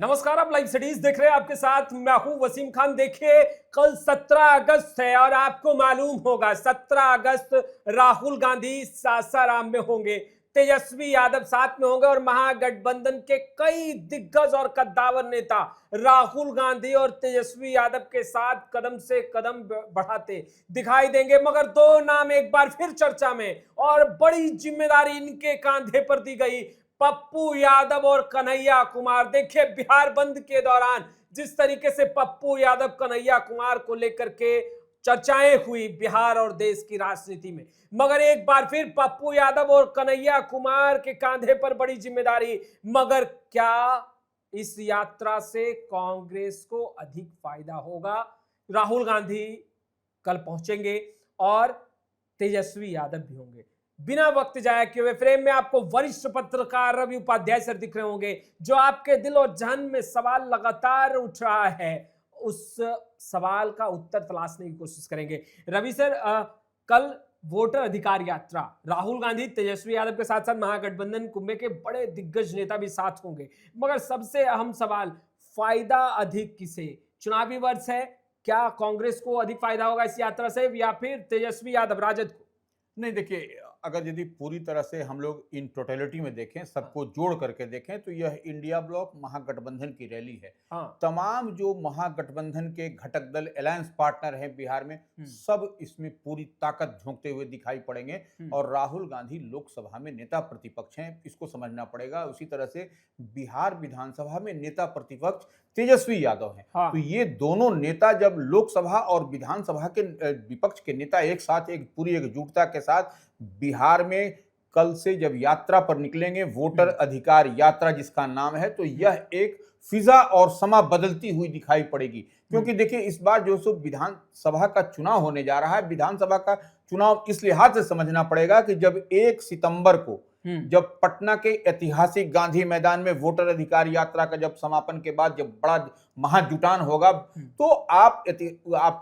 नमस्कार, आप live studies देख रहे हैं। आपके साथ मैं हूं वसीम खान। देखिए, कल 17 अगस्त है और आपको मालूम होगा 17 अगस्त राहुल गांधी सासाराम में होंगे, तेजस्वी यादव साथ में होंगे और महागठबंधन के कई दिग्गज और कद्दावर नेता राहुल गांधी और तेजस्वी यादव के साथ कदम से कदम बढ़ाते दिखाई देंगे। मगर दो नाम एक बार फिर चर्चा में और बड़ी जिम्मेदारी इनके कांधे पर दी गई, पप्पू यादव और कन्हैया कुमार। देखिए, बिहार बंद के दौरान जिस तरीके से पप्पू यादव कन्हैया कुमार को लेकर के चर्चाएं हुई बिहार और देश की राजनीति में, मगर एक बार फिर पप्पू यादव और कन्हैया कुमार के कांधे पर बड़ी जिम्मेदारी। मगर क्या इस यात्रा से कांग्रेस को अधिक फायदा होगा? राहुल गांधी कल पहुंचेंगे और तेजस्वी यादव भी होंगे। बिना वक्त जाया किए हुए फ्रेम में आपको वरिष्ठ पत्रकार रवि उपाध्याय सर दिख रहे होंगे, जो आपके दिल और जहन में सवाल लगातार उठ रहा है, उस सवाल का उत्तर तलाशने की कोशिश करेंगे। रवि सर, कल वोटर अधिकार यात्रा, राहुल गांधी तेजस्वी यादव के साथ साथ महागठबंधन कुंभे के बड़े दिग्गज नेता भी साथ होंगे, मगर सबसे अहम सवाल, फायदा अधिक किसे? चुनावी वर्ष है, क्या कांग्रेस को अधिक फायदा होगा इस यात्रा से या फिर तेजस्वी यादव राजद को? नहीं, देखिए, अगर यदि पूरी तरह से हम लोग इन टोटलिटी में देखें, सबको जोड़ करके देखें, तो यह इंडिया ब्लॉक महागठबंधन की रैली है। हाँ। तमाम जो महागठबंधन के घटक दल अलायंस पार्टनर हैं बिहार में, सब इसमें पूरी ताकत झोंकते हुए दिखाई पड़ेंगे। और राहुल गांधी लोकसभा में नेता प्रतिपक्ष हैं, इसको समझना पड़ेगा। उसी तरह से बिहार विधानसभा में नेता प्रतिपक्ष तेजस्वी यादव हैं। हाँ। तो ये दोनों नेता जब लोकसभा और विधानसभा के विपक्ष के नेता एक साथ, एक पूरी एकजुटता के साथ बिहार में कल से जब यात्रा पर निकलेंगे, वोटर अधिकार यात्रा जिसका नाम है, तो यह एक फिजा और समा बदलती हुई दिखाई पड़ेगी। क्योंकि देखिए, इस बार जो सो विधानसभा का चुनाव होने जा रहा है, विधानसभा का चुनाव इस लिहाज से समझना पड़ेगा कि जब 1 सितंबर को जब पटना के ऐतिहासिक गांधी मैदान में वोटर अधिकार यात्रा का जब समापन के बाद जब बड़ा महाजुटान होगा, तो आप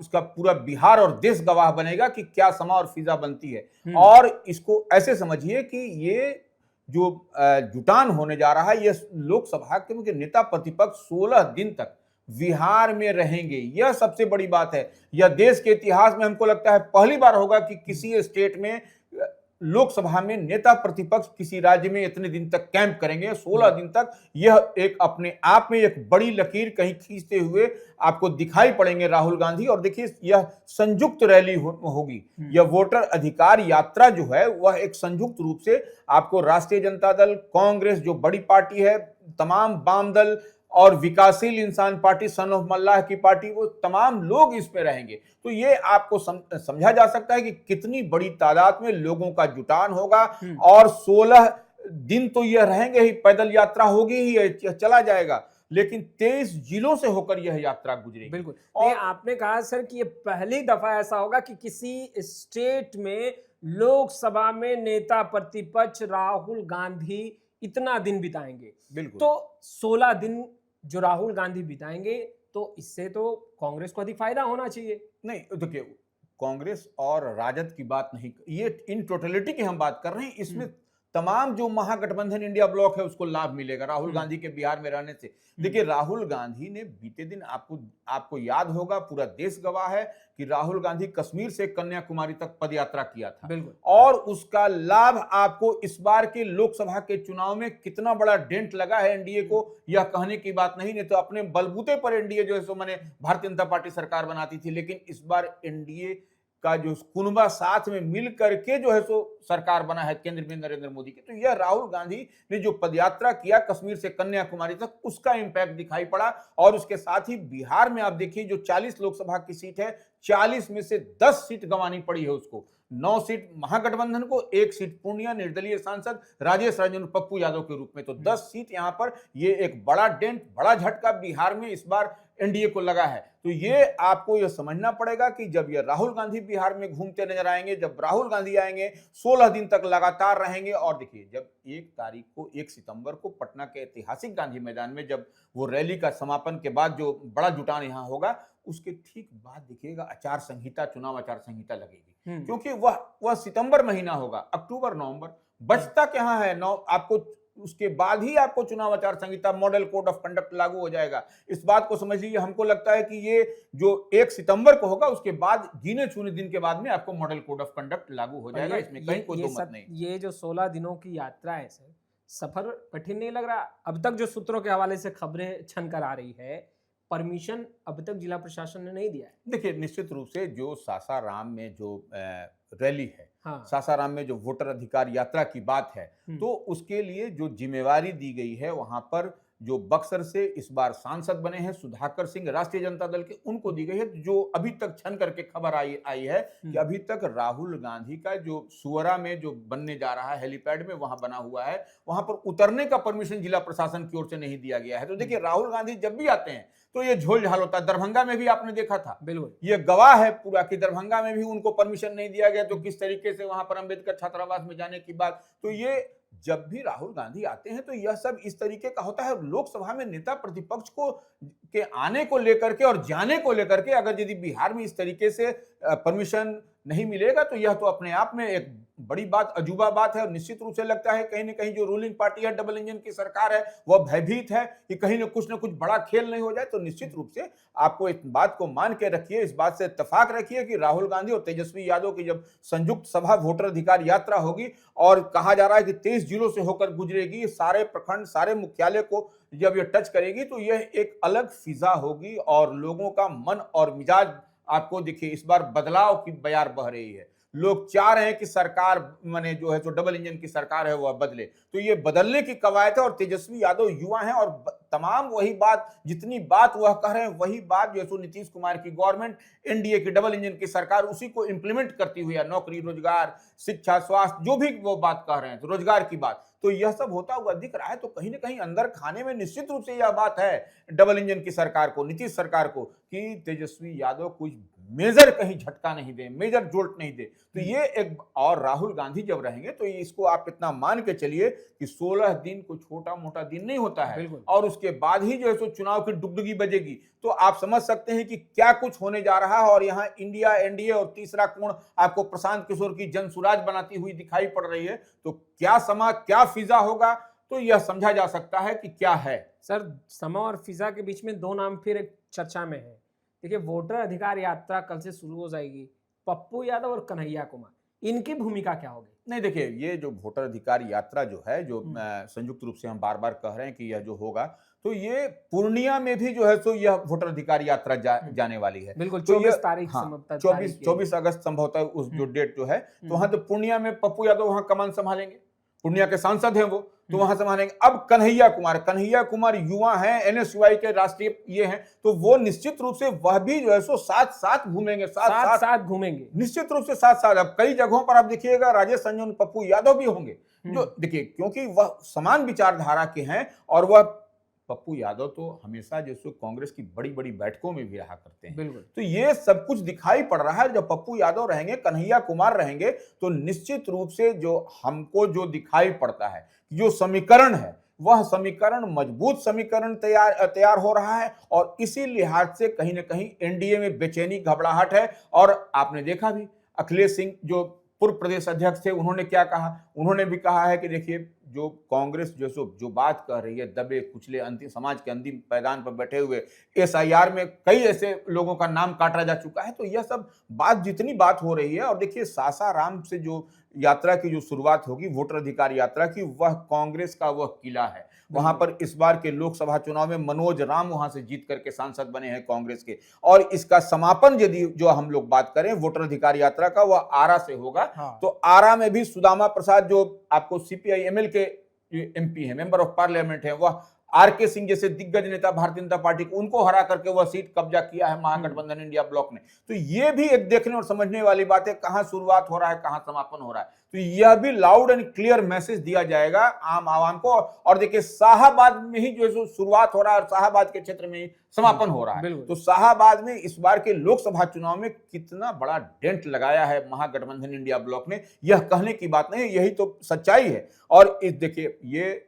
इसका पूरा बिहार और देश गवाह बनेगा कि क्या समा और फिजा बनती है। और इसको ऐसे समझिए कि ये जो जुटान होने जा रहा है, ये लोकसभा के नेता प्रतिपक्ष 16 दिन तक बिहार में रहेंगे। यह सबसे बड़ी बात है। यह देश के इतिहास में हमको लगता है पहली बार होगा कि किसी स्टेट में लोकसभा में नेता प्रतिपक्ष किसी राज्य में इतने दिन तक कैंप करेंगे, 16 दिन तक। यह एक अपने आप में एक बड़ी लकीर कहीं खींचते हुए आपको दिखाई पड़ेंगे राहुल गांधी। और देखिए, यह संयुक्त रैली होगी। यह वोटर अधिकार यात्रा जो है, वह एक संयुक्त रूप से आपको राष्ट्रीय जनता दल, कांग्रेस जो बड़ी पार्टी है, तमाम वाम दल और विकासशील इंसान पार्टी, सन ऑफ मल्लाह की पार्टी, वो तमाम लोग इसमें रहेंगे। तो ये आपको समझा जा सकता है कि कितनी बड़ी तादाद में लोगों का जुटान होगा। और 16 दिन तो यह रहेंगे ही, पैदल यात्रा होगी ही, चला जाएगा, लेकिन 23 जिलों से होकर यह यात्रा गुजरेगी। बिल्कुल। और आपने कहा सर कि ये पहली दफा ऐसा होगा कि किसी स्टेट में लोकसभा में नेता प्रतिपक्ष राहुल गांधी इतना दिन बिताएंगे। बिल्कुल। तो 16 दिन जो राहुल गांधी बिताएंगे, तो इससे तो कांग्रेस को अधिक फायदा होना चाहिए। नहीं, देखिए, कांग्रेस और राजद की बात नहीं, ये इन टोटलिटी की हम बात कर रहे हैं। इसमें तमाम जो महागठबंधन इंडिया ब्लॉक है उसको लाभ मिलेगा राहुल गांधी के बिहार में रहने से। देखिए, राहुल गांधी ने बीते दिन, आपको याद होगा, पूरा देश गवाह है कि राहुल गांधी कश्मीर से कन्याकुमारी तक पदयात्रा किया था। और उसका लाभ आपको इस बार के लोकसभा के चुनाव में कितना बड़ा डेंट लगा है एनडीए को, यह कहने की बात नहीं तो अपने बलबूते पर एनडीए जो है सो मैंने भारतीय जनता पार्टी सरकार बनाती थी, लेकिन इस बार एनडीए का जो कुनबा साथ में मिल करके जो है सो सरकार बना है केंद्र में नरेंद्र मोदी की। तो यह राहुल गांधी ने जो पदयात्रा किया कश्मीर से कन्याकुमारी तक, उसका इंपैक्ट दिखाई पड़ा। और उसके साथ ही बिहार में आप देखिए, जो 40 लोकसभा की सीट है, 40 में से 10 सीट गंवानी पड़ी है उसको। 9 सीट महागठबंधन को, 1 सीट पूर्णिया निर्दलीय सांसद राजेश रंजन पप्पू यादव के रूप में। तो 10 सीट यहां पर, ये एक बड़ा डेंट, बड़ा झटका बिहार में इस बार एनडीए को लगा है। तो ये आपको यह समझना पड़ेगा कि जब ये राहुल गांधी बिहार में घूमते नजर आएंगे, जब राहुल गांधी आएंगे, 16 दिन तक लगातार रहेंगे। और देखिए, जब 1 तारीख को, 1 सितंबर को पटना के ऐतिहासिक गांधी मैदान में जब वो रैली का समापन के बाद जो बड़ा जुटान यहां होगा, उसके ठीक बाद देखिएगा आचार संहिता, चुनाव आचार संहिता लगेगी। क्योंकि वह सितंबर महीना होगा, अक्टूबर नवंबर बचता क्या है, आपको उसके बाद ही आपको चुनाव आचार संहिता मॉडल कोड ऑफ कंडक्ट लागू हो जाएगा। इस बात को समझ लीजिए, हमको लगता है कि ये जो 1 सितंबर को होगा उसके बाद गिने चुने दिन के बाद में आपको मॉडल कोड ऑफ कंडक्ट लागू हो जाएगा, इसमें कहीं कोई दो मत नहीं। ये जो 16 दिनों की यात्रा है सर, सफर कठिन नहीं लग रहा? अब तक जो सूत्रों के हवाले से खबरें छन कर आ रही है, परमिशन अब तक जिला प्रशासन ने नहीं दिया है। देखिए, निश्चित रूप से जो सासाराम में जो रैली है, हाँ। सासाराम में जो वोटर अधिकार यात्रा की बात है, तो उसके लिए जो जिम्मेवारी दी गई है वहां पर जो बक्सर से इस बार सांसद बने हैं सुधाकर सिंह राष्ट्रीय जनता दल के, उनको दी गई है। जो अभी तक छन करके खबर आई है कि अभी तक राहुल गांधी का जो सुअरा में जो बनने जा रहा है हेलीपैड में वहां बना हुआ है, वहां पर उतरने का परमिशन जिला प्रशासन की ओर से नहीं दिया गया है। तो देखिए, राहुल गांधी जब भी आते हैं तो ये झोल झाल होता है। दरभंगा में भी आपने देखा था, बिल्कुल ये गवाह है पूरा कि दरभंगा में भी उनको परमिशन नहीं दिया गया, तो किस तरीके से वहां पर अंबेडकर छात्रावास में जाने की बात। तो ये जब भी राहुल गांधी आते हैं तो यह सब इस तरीके का होता है। लोकसभा में नेता प्रतिपक्ष को के आने को लेकर के और जाने को लेकर के अगर यदि बिहार में इस तरीके से परमिशन नहीं मिलेगा तो यह तो अपने आप में एक बड़ी बात, अजूबा बात है। और निश्चित रूप से लगता है कहीं ना कहीं जो रूलिंग पार्टी है, डबल इंजन की सरकार है, वह भयभीत है कि कहीं ना कुछ बड़ा खेल नहीं हो जाए। तो निश्चित रूप से आपको इस बात को मान के रखिए, इस बात से इत्तेफाक रखिए कि राहुल गांधी और तेजस्वी यादव की जब संयुक्त सभा वोटर अधिकार यात्रा होगी और कहा जा रहा है कि 23 जिलों से होकर गुजरेगी, सारे प्रखंड सारे मुख्यालय को जब यह टच करेगी तो यह एक अलग फिजा होगी और लोगों का मन और मिजाज आपको देखिए इस बार बदलाव की बयार बह रही है। लोग चाह रहे हैं कि सरकार माने जो है जो डबल इंजन की सरकार है वह बदले, तो ये बदलने की कवायद है। और तेजस्वी यादव युवा हैं और तमाम वही बात, जितनी बात वह कह रहे हैं वही बात जो नीतीश कुमार की गवर्नमेंट, एनडीए की डबल इंजन की सरकार उसी को इंप्लीमेंट करती हुई है। नौकरी, रोजगार, शिक्षा, स्वास्थ्य, जो भी वो बात कह रहे हैं, तो रोजगार की बात, तो यह सब होता हुआ दिख रहा है। तो कहीं ना कहीं अंदर खाने में निश्चित रूप से यह बात है डबल इंजन की सरकार को, नीतीश सरकार को, कि तेजस्वी यादव कुछ मेजर कहीं झटका नहीं दे, मेजर जोल्ट नहीं दे। तो ये एक, और राहुल गांधी जब रहेंगे तो इसको आप इतना मान के चलिए कि 16 दिन कोई छोटा मोटा दिन नहीं होता है। और उसके बाद ही जो है सो चुनाव की डुगडुगी बजेगी। तो आप समझ सकते हैं कि क्या कुछ होने जा रहा है। और यहाँ इंडिया, एनडीए और तीसरा कोण आपको प्रशांत किशोर की जनसुराज बनाती हुई दिखाई पड़ रही है। तो क्या समा, क्या फिजा होगा, तो यह समझा जा सकता है कि क्या है। सर, समा और फिजा के बीच में दो नाम फिर एक चर्चा में है। देखिए, वोटर अधिकार यात्रा कल से शुरू हो जाएगी, पप्पू यादव और कन्हैया कुमार, इनकी भूमिका क्या होगी? नहीं, देखिए, ये जो वोटर अधिकार यात्रा जो है, जो संयुक्त रूप से हम बार बार कह रहे हैं कि यह जो होगा, तो ये पूर्णिया में भी जो है सो यह वोटर अधिकार यात्रा जाने वाली है। बिल्कुल, तो 24 तारीख, 24 अगस्त संभवतः उस जो डेट जो है, तो वहां तो पूर्णिया में पप्पू यादव वहां कमान संभालेंगे, पूर्णिया के सांसद हैं वो, तो वहां संभालेंगे। अब कन्हैया कुमार युवा हैं, एनएसयूआई के राष्ट्रीय ये हैं, तो वो निश्चित रूप से वह भी जो है सो साथ साथ घूमेंगे, साथ घूमेंगे, निश्चित रूप से साथ साथ। अब कई जगहों पर आप देखिएगा राजेश संजोन, पप्पू यादव भी होंगे, जो देखिए क्योंकि वह समान विचारधारा के हैं। और वह पप्पू यादव तो हमेशा जैसे कांग्रेस की बड़ी बड़ी बैठकों में भी रहा करते हैं। बिल्कुल। तो ये सब कुछ दिखाई पड़ रहा है। जब पप्पू यादव रहेंगे, कन्हैया कुमार रहेंगे, तो निश्चित रूप से जो हमको जो दिखाई पड़ता है, जो समीकरण है, वह समीकरण मजबूत समीकरण तैयार हो रहा है। और इसी लिहाज से कहीं ना कहीं एनडीए में बेचैनी, घबराहट है। और आपने देखा भी, अखिलेश सिंह जो पूर्व प्रदेश अध्यक्ष थे, उन्होंने क्या कहा, उन्होंने भी कहा है कि देखिए जो कांग्रेस जो बात कह रही है, दबे कुचले अंतिम समाज के अंतिम पैदान पर बैठे हुए, एसआईआर में कई ऐसे लोगों का नाम काटा जा चुका है। तो यह सब बात, जितनी बात हो रही है, और देखिए सासाराम से जो यात्रा की जो शुरुआत होगी वोटर अधिकार यात्रा की, वह कांग्रेस का वह किला है। वहां पर इस बार के लोकसभा चुनाव में मनोज राम वहां से जीत करके सांसद बने हैं कांग्रेस के। और इसका समापन यदि जो हम लोग बात करें वोटर अधिकार यात्रा का, वह आरा से होगा। तो आरा में भी सुदामा प्रसाद, जो आपको सीपीआई एमएल के एमपी है, मेंबर ऑफ पार्लियामेंट है, वह आरके सिंह जैसे दिग्गज नेता भारतीय जनता पार्टी को, उनको हरा करके वह सीट कब्जा किया है महागठबंधन इंडिया ब्लॉक ने। तो ये भी एक देखने और समझने वाली बात है, कहां शुरुआत हो रहा है, कहां समापन हो रहा है। तो यह भी लाउड एंड क्लियर मैसेज दिया जाएगा आम आवाम को। और देखिए शाहाबाद में ही जो शुरुआत हो रहा है और शाहाबाद के क्षेत्र में ही समापन हो रहा है। तो शाहाबाद में इस बार के लोकसभा चुनाव में कितना बड़ा डेंट लगाया है महागठबंधन इंडिया ब्लॉक ने, यह कहने की बात नहीं, यही तो सच्चाई है। और इस देखिए, ये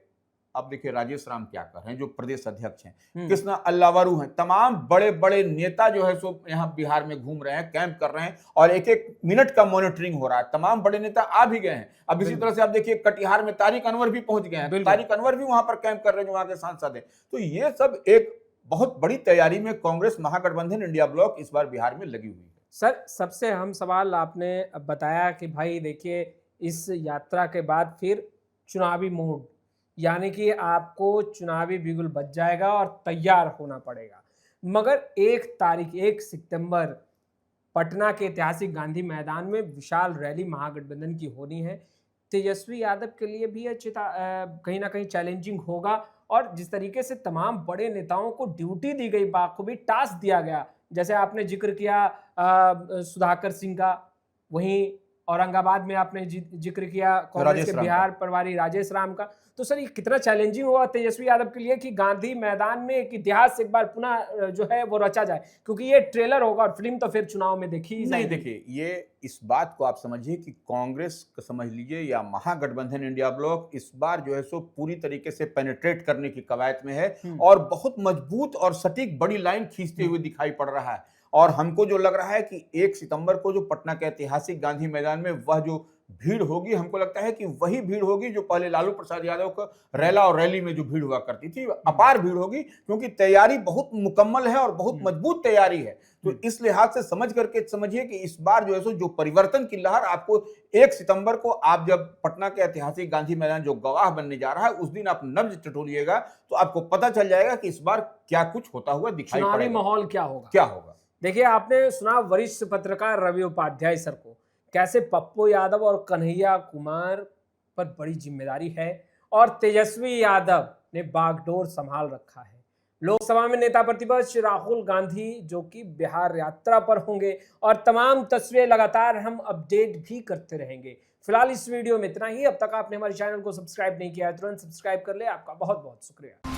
अब देखिए राजेश राम क्या कर रहे हैं, जो प्रदेश अध्यक्ष हैं, हम्म। कृष्णा अल्लावरू हैं, तमाम बड़े बड़े नेता जो है सो यहाँ बिहार में घूम रहे हैं, कैंप कर रहे हैं और एक एक मिनट का मॉनिटरिंग हो रहा है। तमाम बड़े नेता आ भी गए हैं। अब इसी तरह से आप देखिए कटिहार में तारिक अनवर भी पहुंच गए हैं, तारिक अनवर भी वहां पर कैंप कर रहे हैं जो वहां के सांसद हैं। तो ये सब एक बहुत बड़ी तैयारी में कांग्रेस महागठबंधन इंडिया ब्लॉक इस बार बिहार में लगी हुई है। सर, सबसे अहम सवाल आपने बताया कि भाई देखिए इस यात्रा के बाद फिर चुनावी मोड, यानी कि आपको चुनावी बिगुल बज जाएगा और तैयार होना पड़ेगा। मगर 1 सितंबर पटना के ऐतिहासिक गांधी मैदान में विशाल रैली महागठबंधन की होनी है। तेजस्वी यादव के लिए भी यह कहीं ना कहीं चैलेंजिंग होगा और जिस तरीके से तमाम बड़े नेताओं को ड्यूटी दी गई, बाखूबी टास्क दिया गया, जैसे आपने जिक्र किया सुधाकर सिंह का, वहीं औरंगाबाद में आपने जिक्र किया कांग्रेस के बिहार प्रभारी राजेश राम का। तो सर ये कितना चैलेंजिंग हुआ तेजस्वी यादव के लिए कि गांधी मैदान में एक इतिहास एक बार पुनः जो है वो रचा जाए, क्योंकि ये ट्रेलर होगा और फिल्म तो फिर चुनाव में देखी नहीं। देखिए ये इस बात को आप समझिए कि कांग्रेस को समझ लीजिए या महागठबंधन इंडिया ब्लॉक इस बार जो है सो पूरी तरीके से पेनिट्रेट करने की कवायद में है और बहुत मजबूत और सटीक बड़ी लाइन खींचते हुए दिखाई पड़ रहा है। और हमको जो लग रहा है कि 1 सितंबर को जो पटना के ऐतिहासिक गांधी मैदान में वह जो भीड़ होगी, हमको लगता है कि वही भीड़ होगी जो पहले लालू प्रसाद यादव का रैला और रैली में जो भीड़ हुआ करती थी, अपार भीड़ होगी, क्योंकि तैयारी बहुत मुकम्मल है और बहुत मजबूत तैयारी है। तो इस लिहाज से समझ करके समझिए कि इस बार जो है सो जो परिवर्तन की लहर आपको 1 सितंबर को आप जब पटना के ऐतिहासिक गांधी मैदान जो गवाह बनने जा रहा है उस दिन आप नब्ज टटोलिएगा तो आपको पता चल जाएगा कि इस बार क्या कुछ होता हुआ दिखाई पड़ेगा, माहौल क्या होगा। देखिए आपने सुना वरिष्ठ पत्रकार रवि उपाध्याय सर को, कैसे पप्पू यादव और कन्हैया कुमार पर बड़ी जिम्मेदारी है और तेजस्वी यादव ने बागडोर संभाल रखा है। लोकसभा में नेता प्रतिपक्ष राहुल गांधी जो कि बिहार यात्रा पर होंगे और तमाम तस्वीरें लगातार हम अपडेट भी करते रहेंगे। फिलहाल इस वीडियो में इतना ही। अब तक आपने हमारे चैनल को सब्सक्राइब नहीं किया है तुरंत सब्सक्राइब कर ले। आपका बहुत बहुत शुक्रिया।